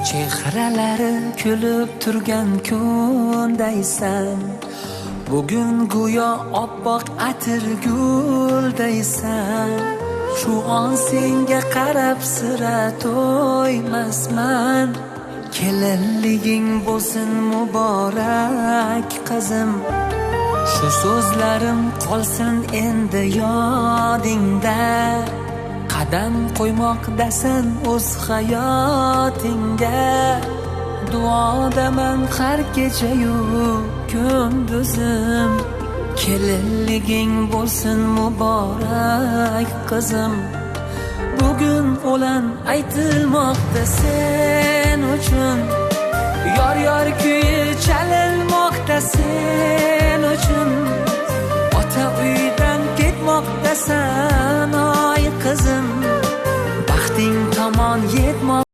Chehralari kulib turgan kundaysan. Bugun go'yo oppoq atir guldaysan. Shu on senga qarab sira to'ymasman. Kelinliging bo'lsin muborak qizim. Shu so'zlarim qolsin endi yodingda. Qadam qo'ymoqdasan o'z hayotingga. Duodaman har kecha-yu kunduzim. Kelinliging bo'lsin muborak qizim. Bugun o'lan aytilmoqda sen uchun. Yor kuyi chalinmoqda sen uchun. Ota uydan ketmoqdasan oy qizim. Baxting tomon yetmoq